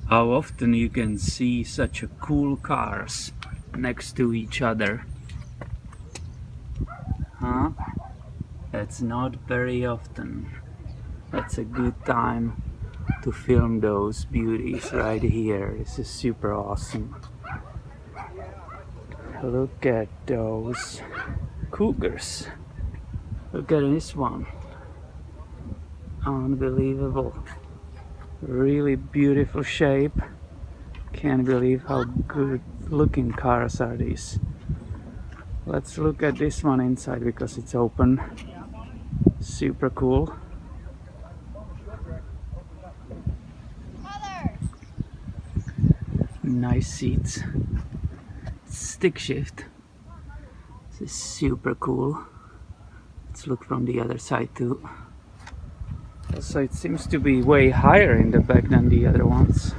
how often you can see such a cool cars next to each other. Huh? That's not very often. That's a good time to film those beauties right here. This is super awesome. Look at those cougars. Look at this one. Unbelievable. Really beautiful shape. Can't believe how good looking cars are these. Let's look at this one inside because it's open. Super cool. Nice seats. Stick shift. This is super cool. Let's look from the other side too. Also, it seems to be way higher in the back than the other ones.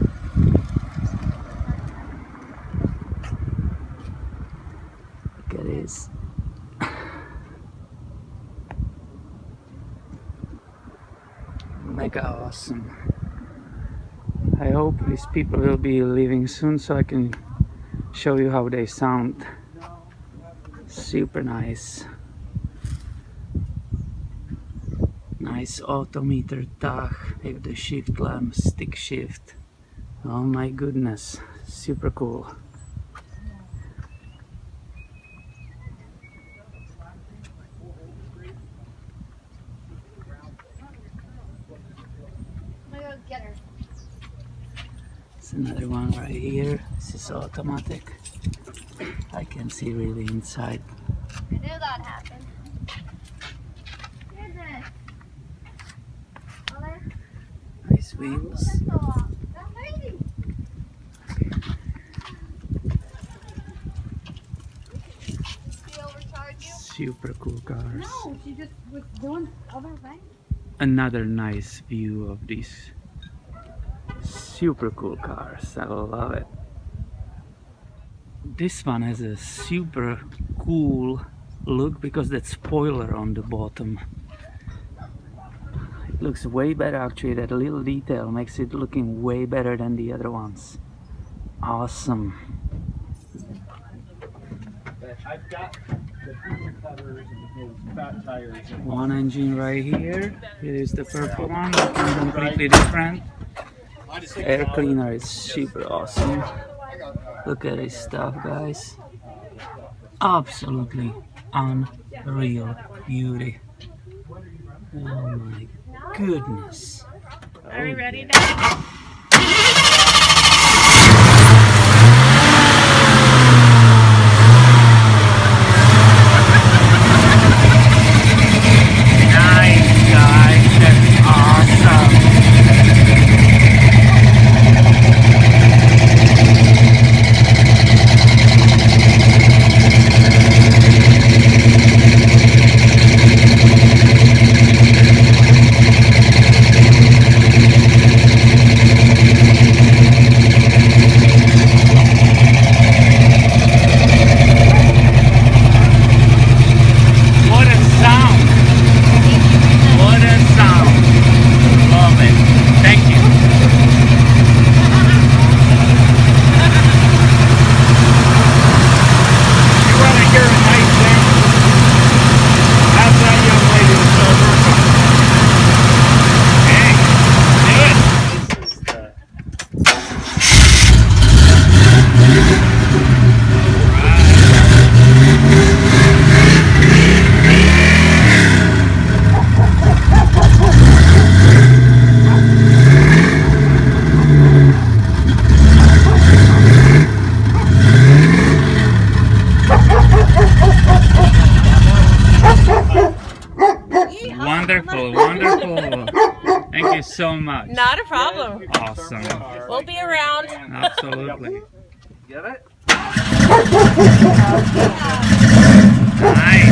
Look at this. Mega awesome. I hope these people will be leaving soon so I can show you how they sound. Super nice. Nice autometer tach with the shift lamp, stick shift. Oh my goodness, super cool. There's another one right here. This is automatic. I can see really inside. I knew that happened. Nice wheels. Super cool cars. No, she just was doing other things. Another nice view of these super cool cars. I love it. This one has a super cool look because that spoiler on the bottom. It looks way better actually. That little detail makes it looking way better than the other ones. Awesome. I've got the cooler covers and those fat tires. One engine right here. Here is the purple one, looking completely different. Air cleaner is super awesome. Look at this stuff, guys. Absolutely unreal beauty. Oh my goodness. Are we ready now? Nice, guys. That's awesome. Wonderful, wonderful. Thank you so much. Not a problem. Awesome. We'll be around. Absolutely. Get it? Nice.